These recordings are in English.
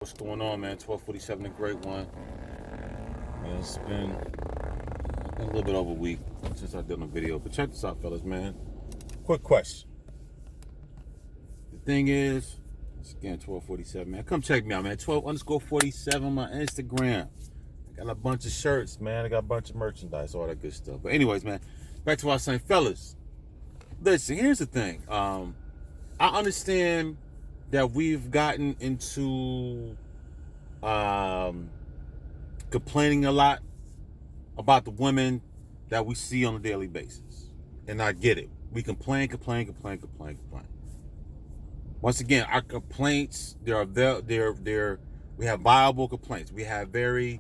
What's going on, man? 1247, a great one. It's been a little bit over a week since I did a video, but check this out, fellas, man. Quick question. The thing is, it's again 1247, man. Come check me out, man. 12_47 on my Instagram. I got a bunch of shirts, man. I got a bunch of merchandise, all that good stuff. But anyways, man, back to what I was saying, fellas. Listen, here's the thing. I understand that we've gotten into complaining a lot about the women that we see on a daily basis. And I get it. We complain. Once again, our complaints, we have viable complaints. We have very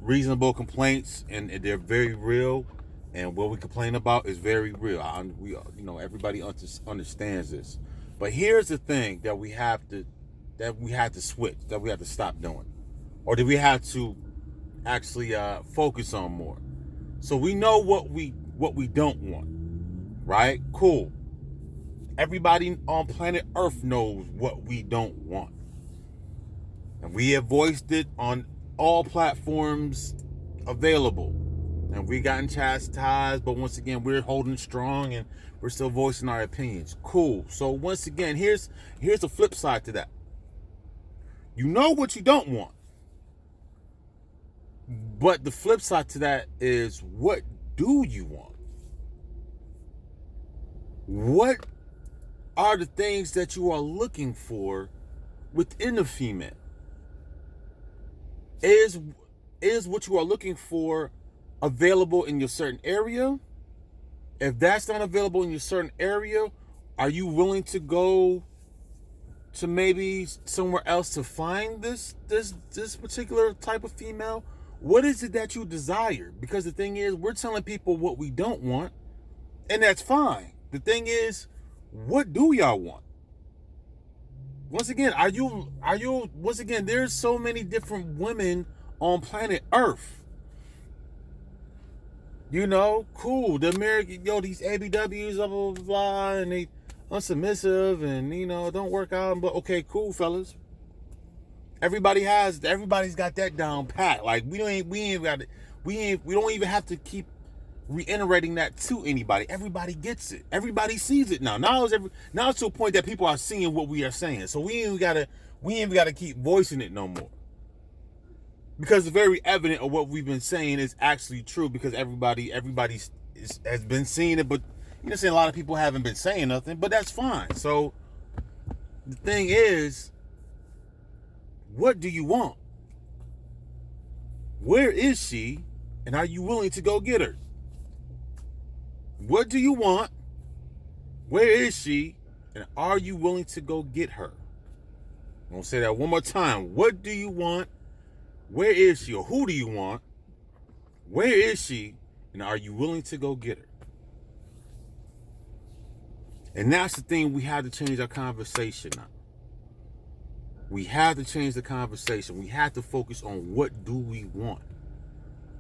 reasonable complaints, and they're very real. And what we complain about is very real. Everybody understands this. But here's the thing that we have to switch, that we have to stop doing, or that we have to actually focus on more. So we know what we don't want, right? Cool. Everybody on planet Earth knows what we don't want, and we have voiced it on all platforms available. And we gotten chastised, but once again, we're holding strong and we're still voicing our opinions. Cool. So once again, here's the flip side to that. You know what you don't want. But the flip side to that is, what do you want? What are the things that you are looking for within a female? Is what you are looking for available in your certain area? If that's not available in your certain area, are you willing to go to maybe somewhere else to find this particular type of female? What is it that you desire? Because the thing is, we're telling people what we don't want, and that's fine. The thing is, what do y'all want? Once again, there's so many different women on planet Earth. Cool. The American, these ABWs, blah, blah, blah, blah, and they unsubmissive and, don't work out. But okay, cool, fellas. Everybody's got that down pat. Like, we don't even have to keep reiterating that to anybody. Everybody gets it. Everybody sees it now. Now it's to a point that people are seeing what we are saying. So we ain't gotta keep voicing it no more. Because it's very evident of what we've been saying is actually true, because everybody has been seeing it, but a lot of people haven't been saying nothing, but that's fine. So the thing is, what do you want? Where is she, and are you willing to go get her? What do you want? Where is she, and are you willing to go get her? I'm going to say that one more time. What do you want? Where is she, or who do you want? Where is she, and are you willing to go get her? And that's the thing. We have to change our conversation now. We have to change the conversation. We have to focus on what do we want.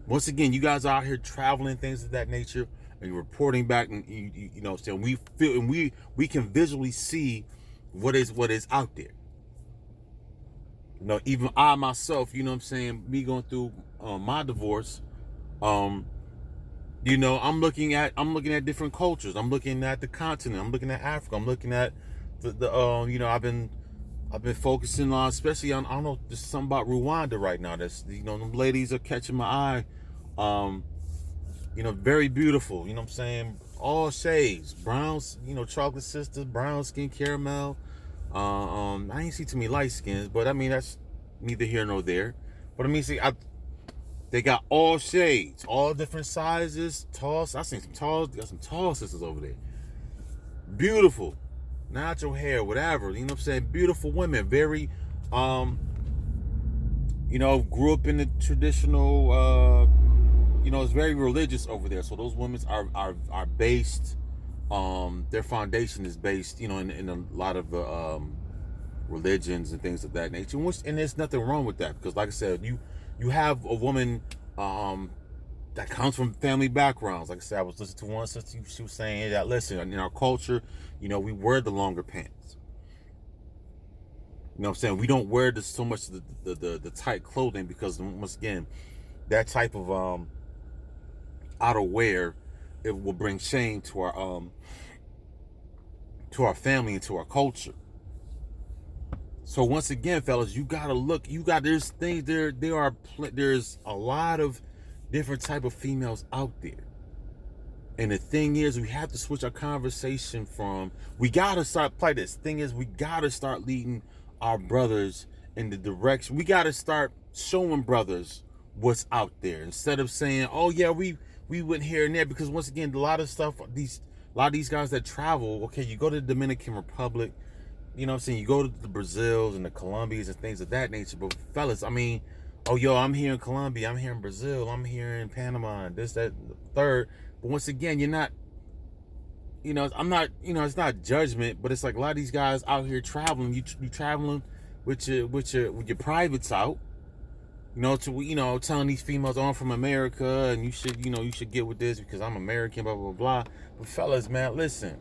Once again, you guys are out here traveling, things of that nature, and you're reporting back, and saying we feel, and we can visually see what is out there. Even I myself, me going through my divorce, I'm looking at different cultures. I'm looking at the continent. I'm looking at Africa. I'm looking at I've been focusing on, especially on, I don't know, there's something about Rwanda right now. That's, them ladies are catching my eye. Very beautiful. All shades, browns, chocolate sisters, brown skin, caramel. I ain't see too many light skins, but that's neither here nor there. But they got all shades, all different sizes, tall. I seen some tall. Got some tall sisters over there. Beautiful, natural hair, whatever. Beautiful women. Very, grew up in the traditional. It's very religious over there. So those women are based. Their foundation is based, in a lot of religions and things of that nature. And there's nothing wrong with that, because, like I said, you have a woman that comes from family backgrounds. Like I said, I was listening to one sister. She was saying that, listen, in our culture, we wear the longer pants. You know what I'm saying? We don't wear so much the tight clothing because once again, that type of outerwear, it will bring shame to our family and to our culture. So once again, fellas, you gotta look. There's things there. There's a lot of different type of females out there. And the thing is, we have to switch our conversation from, we gotta start play this. Thing is, we gotta start leading our brothers in the direction. We gotta start showing brothers what's out there instead of saying, "Oh yeah, we went here and there." Because once again, a lot of these guys that travel. Okay, you go to the Dominican Republic, you know what I'm saying? You go to the Brazils and the Colombias and things of that nature. But fellas, I mean, oh yo, I'm here in Colombia, I'm here in Brazil, I'm here in Panama, and this, that, the third. But once again, you're not, I'm not, it's not judgment, but it's like a lot of these guys out here traveling. You traveling with your privates out, telling these females, "Oh, I'm from America, and you should get with this because I'm American," blah blah blah. But fellas, man, listen,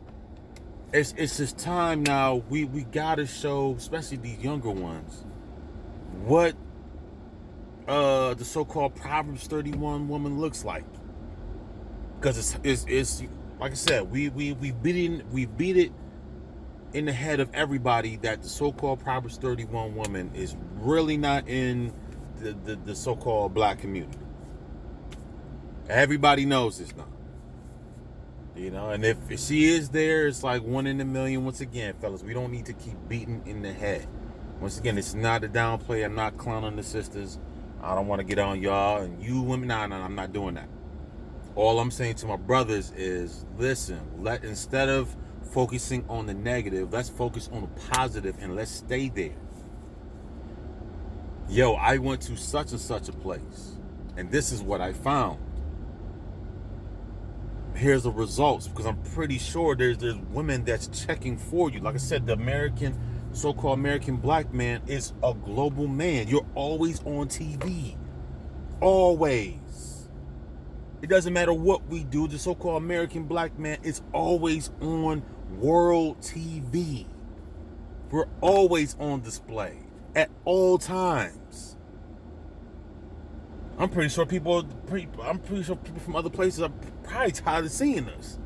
it's just time now. We gotta show, especially these younger ones, what the so-called Proverbs 31 woman looks like. Because it's like I said, we beat it in the head of everybody that the so-called Proverbs 31 woman is really not in the so-called black community. Everybody knows this now. And if she is there, it's like 1 in a million. Once again, fellas, we don't need to keep beating in the head. Once again, it's not a downplay. I'm not clowning the sisters. I don't want to get on y'all and you women. No, I'm not doing that. All I'm saying to my brothers is, listen, instead of focusing on the negative, let's focus on the positive and let's stay there. Yo, I went to such and such a place, and this is what I found. Here's the results, because I'm pretty sure there's women that's checking for you. Like I said, the so-called American black man is a global man. You're always on TV. Always. It doesn't matter what we do. The so-called American black man is always on world TV. We're always on display at all times. I'm pretty sure people from other places are probably tired of seeing us.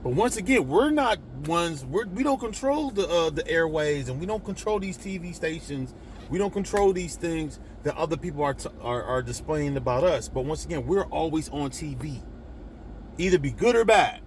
But once again, we're not ones. We don't control the airways, and we don't control these TV stations. We don't control these things that other people are displaying about us. But once again, we're always on TV, either be good or bad.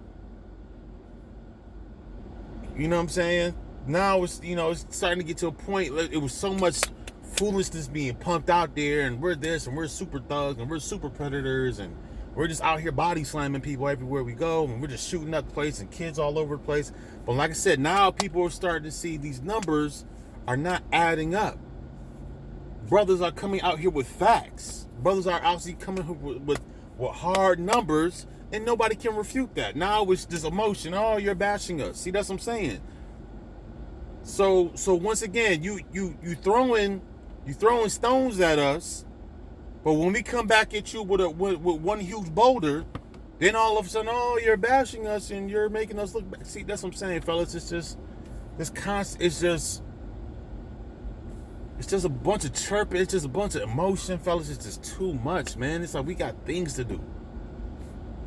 You know what I'm saying? Now it's starting to get to a point. It was so much foolishness being pumped out there, and we're this, and we're super thugs, and we're super predators, and we're just out here body slamming people everywhere we go, and we're just shooting up the place and kids all over the place. But like I said, now people are starting to see these numbers are not adding up. Brothers are coming out here with facts. Brothers are obviously coming with hard numbers, and nobody can refute that. Now it's just emotion. Oh, you're bashing us. See, that's what I'm saying. So once again, you throwing stones at us, but when we come back at you with one huge boulder, then all of a sudden, oh, you're bashing us and you're making us look bad. See, that's what I'm saying, fellas. It's just this constant. It's just a bunch of chirping. It's just a bunch of emotion, fellas. It's just too much, man. It's like we got things to do.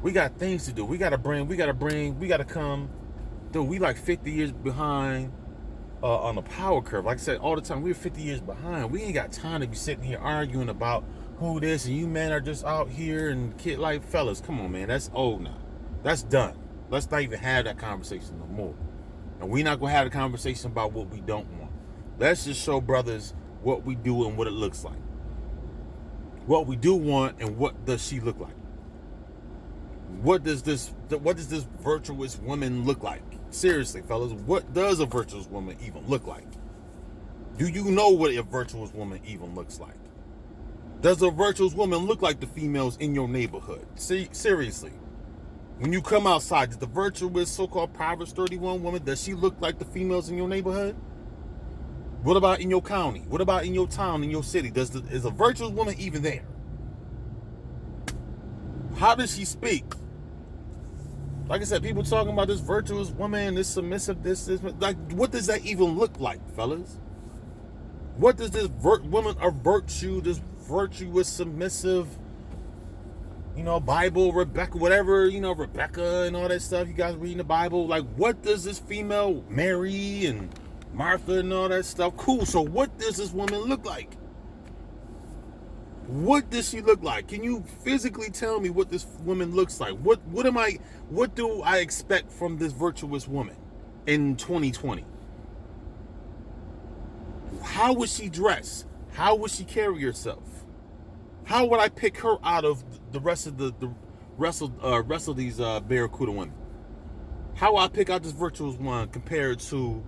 We got to come. Dude, we like 50 years behind on the power curve. Like I said all the time, we're 50 years behind. We ain't got time to be sitting here arguing about who this and you men are just out here and kid like fellas. Come on, man. That's old now. That's done. Let's not even have that conversation no more. And we're not gonna have a conversation about what we don't want. Let's just show brothers what we do and what it looks like. What we do want and what does she look like? What does this virtuous woman look like? Seriously, fellas, what does a virtuous woman even look like? Do you know what a virtuous woman even looks like? Does a virtuous woman look like the females in your neighborhood? See, seriously. When you come outside, does the virtuous so-called Proverbs 31 woman, does she look like the females in your neighborhood? What about in your county? What about in your town, in your city? Is a virtuous woman even there? How does she speak? Like I said, people talking about this virtuous woman, this submissive, this, like, what does that even look like, fellas? What does this woman of virtue, this virtuous, submissive, Bible, Rebecca, whatever, Rebecca and all that stuff, you guys reading the Bible, like, what does this female, Mary and Martha and all that stuff, cool, so what does this woman look like? What does she look like? Can you physically tell me what this woman looks like? What do I expect from this virtuous woman in 2020? How would she dress? How would she carry herself? How would I pick her out of the rest of the rest of these Barracuda women? How would I pick out this virtuous one compared to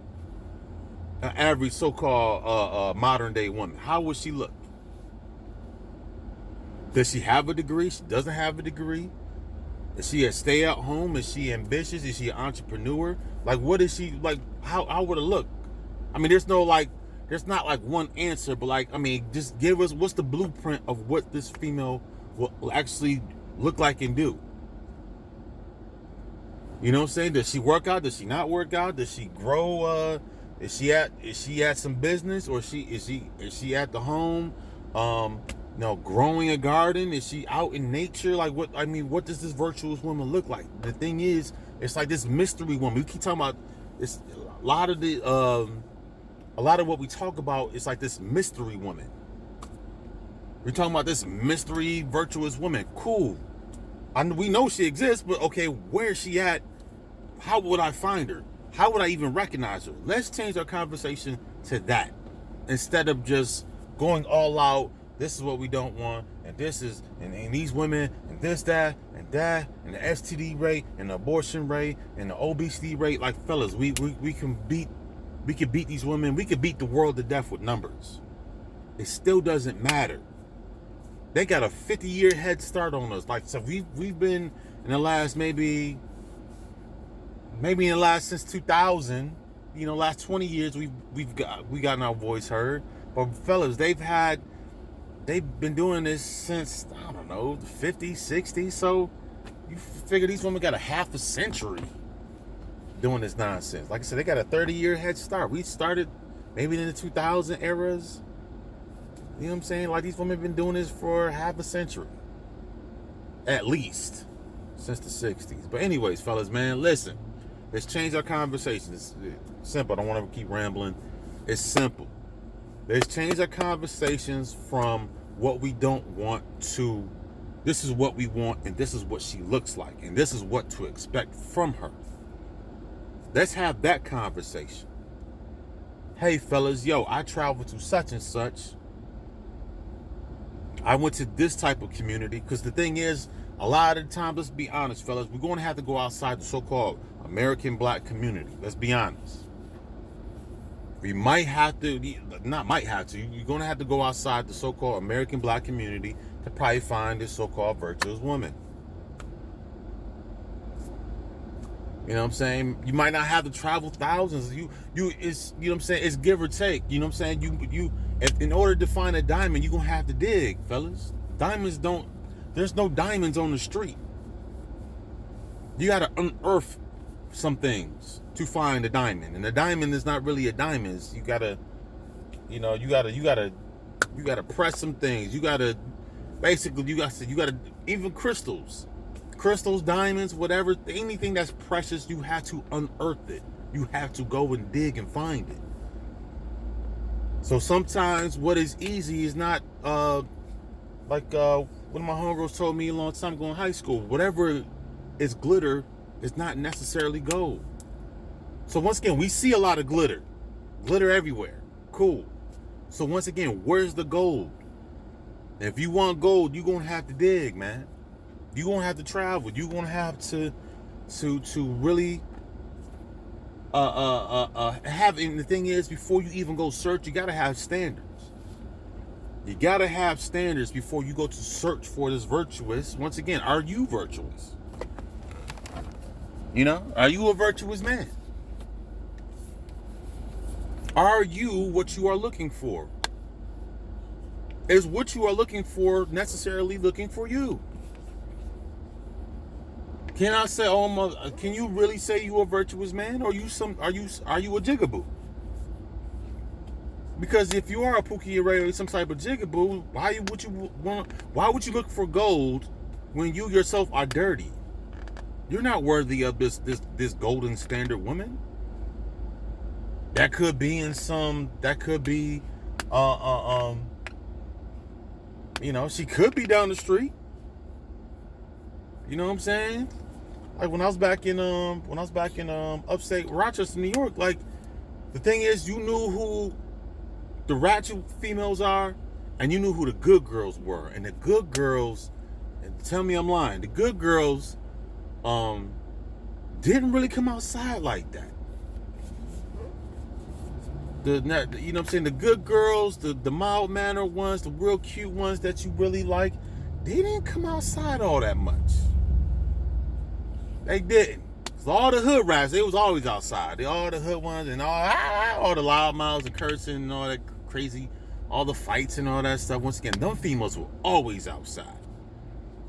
an average so-called modern day woman? How would she look? Does she have a degree? She doesn't have a degree. Is she a stay-at-home? Is she ambitious? Is she an entrepreneur? Like, what is she like? How would it look? I mean, there's not like one answer, but like, I mean, just give us what's the blueprint of what this female will actually look like and do. You know what I'm saying? Does she work out? Does she not work out? Does she grow? Is she at some business, or is she at the home? Growing a garden? Is she out in nature? Like, what does this virtuous woman look like? The thing is, it's like this mystery woman. We keep talking about this. A lot of what we talk about is like this mystery woman. We're talking about this mystery virtuous woman. Cool. We know she exists, but okay, where is she at? How would I find her? How would I even recognize her? Let's change our conversation to that, instead of just going all out. This is what we don't want, and this is, and these women, and this, that, and the STD rate, and the abortion rate, and the obesity rate. Like, fellas, we can beat these women. We can beat the world to death with numbers. It still doesn't matter. They got a 50-year head start on us. Like, so we've been in the last maybe in the last since 2000. Last 20 years we gotten our voice heard. But fellas, they've been doing this since, I don't know, the 50s, 60s. So you figure these women got a half a century doing this nonsense. Like I said, they got a 30-year head start. We started maybe in the 2000 eras. You know what I'm saying? Like, these women have been doing this for half a century. At least. Since the 60s. But anyways, fellas, man, listen. Let's change our conversation. It's simple. I don't want to keep rambling. It's simple. Let's change our conversations from what we don't want to, this is what we want, and this is what she looks like, and this is what to expect from her. Let's have that conversation. Hey, fellas, I traveled to such and such. I went to this type of community, because the thing is, a lot of the time, let's be honest, fellas, we're going to have to go outside the so-called American black community. Let's be honest. We might have to, not might have to, you're going to have to go outside the so-called American black community to probably find this so-called virtuous woman. You know what I'm saying? You might not have to travel thousands. It's, you know what I'm saying? It's give or take. You know what I'm saying? In order to find a diamond, you're going to have to dig, fellas. There's no diamonds on the street. You got to unearth some things to find a diamond, and a diamond is not really a diamond. It's, you gotta press some things. You gotta even crystals, diamonds, whatever, anything that's precious, you have to unearth it. You have to go and dig and find it. So sometimes what is easy is not one of my homegirls told me a long time ago in high school. Whatever is glitter is not necessarily gold. So once again, we see a lot of glitter everywhere. Cool. So once again, where's the gold? If you want gold, you're gonna have to dig, man. You're gonna have to travel. You're gonna have to really have. And the thing is, before you even go search, you gotta have standards. You gotta have standards before you go to search for this virtuous. Once again, are you virtuous? Are you a virtuous man? Are you what you are looking for? Is what you are looking for necessarily looking for you? Can I say, oh my? Can you really say you a virtuous man, or are you a jigaboo? Because if you are a Pookie Array or some type of jigaboo, why would you look for gold when you yourself are dirty? You're not worthy of this golden standard woman. That could be she could be down the street. You know what I'm saying? Like when I was back in upstate Rochester, New York, like the thing is, you knew who the ratchet females are, and you knew who the good girls were. And the good girls, and tell me I'm lying, the good girls didn't really come outside like that. You know what I'm saying? The good girls, the mild-mannered ones, the real cute ones that you really like, they didn't come outside all that much. They didn't. So all the hood rats, they was always outside. All the hood ones and all the loud mouths and cursing and all that crazy, all the fights and all that stuff. Once again, them females were always outside.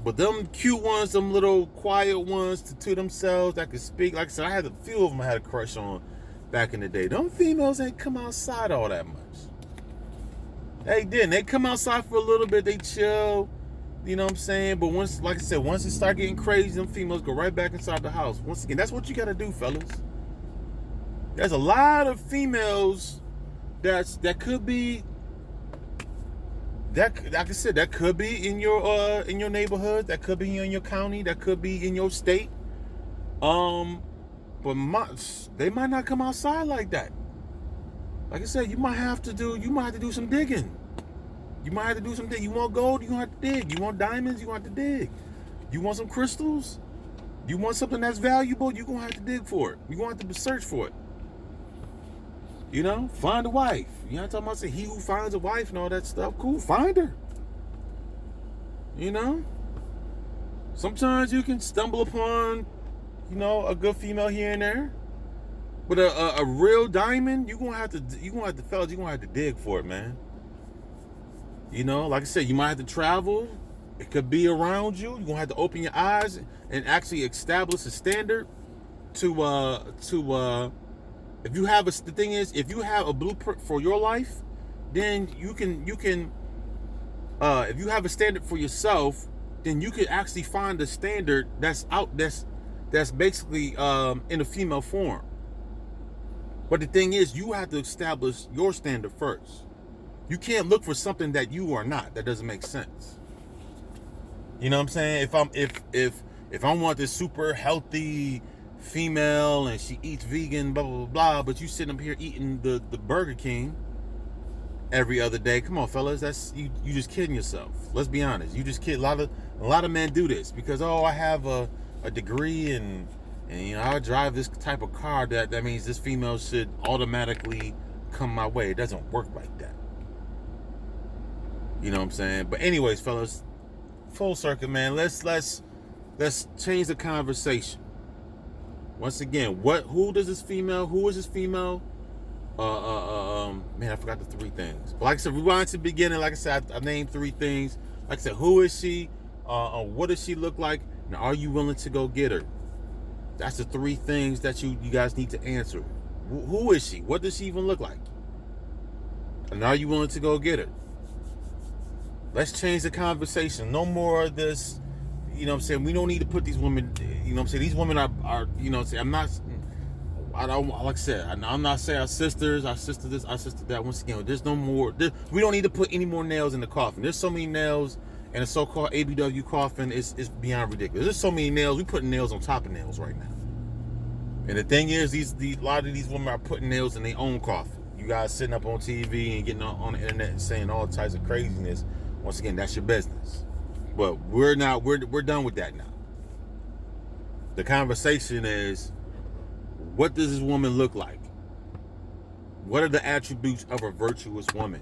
But them cute ones, them little quiet ones to themselves that could speak. Like I said, I had a few of them I had a crush on back in the day. Them females ain't come outside all that much. They didn't. They come outside for a little bit. They chill. You know what I'm saying? But once, like I said, once it start getting crazy, them females go right back inside the house. Once again, that's what you got to do, fellas. There's a lot of females that could be, that like I said, that could be in your neighborhood, that could be in your county, that could be in your state. But they might not come outside like that. Like I said, you might have to do some digging. You might have to do some digging. You want gold, you're gonna have to dig. You want diamonds, you're gonna have to dig. You want some crystals, you want something that's valuable, you're gonna have to dig for it. You're gonna have to search for it. You know, find a wife. You know what I'm talking about? Say he who finds a wife and all that stuff. Cool, find her. You know? Sometimes you can stumble upon, a good female here and there. But a real diamond, you're gonna have to dig for it, man. Like I said, you might have to travel. It could be around you. You're gonna have to open your eyes and actually establish a standard if you have the thing is, if you have a blueprint for your life, then you can if you have a standard for yourself, then you can actually find a standard that's basically in a female form. But the thing is, you have to establish your standard first. You can't look for something that you are not. That doesn't make sense. You know what I'm saying? If I want this super healthy female and she eats vegan, blah blah blah, but you sitting up here eating the Burger King every other day, come on, fellas, that's you just kidding yourself. Let's be honest. You just kid. A lot of men do this because I have a degree and I drive this type of car that means this female should automatically come my way. It doesn't work like that. You know what I'm saying? But anyways, fellas, full circuit, man. Let's change the conversation. Once again, who is this female? Man, I forgot the three things. But like I said, rewind to the beginning. Like I said, I named three things. Like I said, who is she? What does she look like? And are you willing to go get her? That's the three things that you guys need to answer. Who is she? What does she even look like? And are you willing to go get her? Let's change the conversation. No more of this, you know what I'm saying? We don't need to put these women, you know what I'm saying? These women are you know what I'm saying? I don't, like I said, I'm not saying our sisters this, our sister that. Once again, there's no more, we don't need to put any more nails in the coffin. There's so many nails in a so-called ABW coffin, it's beyond ridiculous. There's so many nails, we putting nails on top of nails right now. And the thing is, a lot of these women are putting nails in their own coffin. You guys sitting up on TV and getting on the internet and saying all types of craziness. Once again, that's your business. But we're done with that now. The conversation is, what does this woman look like? What are the attributes of a virtuous woman?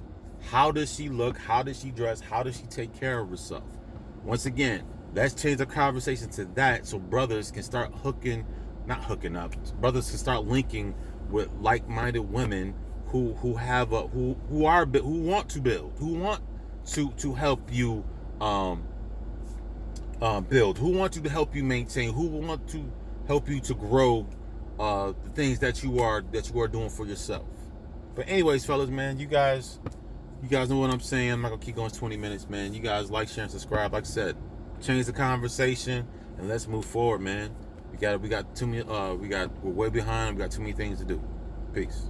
How does she look? How does she dress? How does she take care of herself? Once again, let's change the conversation to that so brothers can start brothers can start linking with like-minded women who want to build, who want to help you build, who want to help you maintain, who want to help you to grow the things that you are doing for yourself. But anyways, fellas, man, you guys know what I'm saying. I'm not gonna keep going 20 minutes, man. You guys like, share, and subscribe. Like I said, change the conversation and let's move forward, man. We're way behind. We got too many things to do. Peace.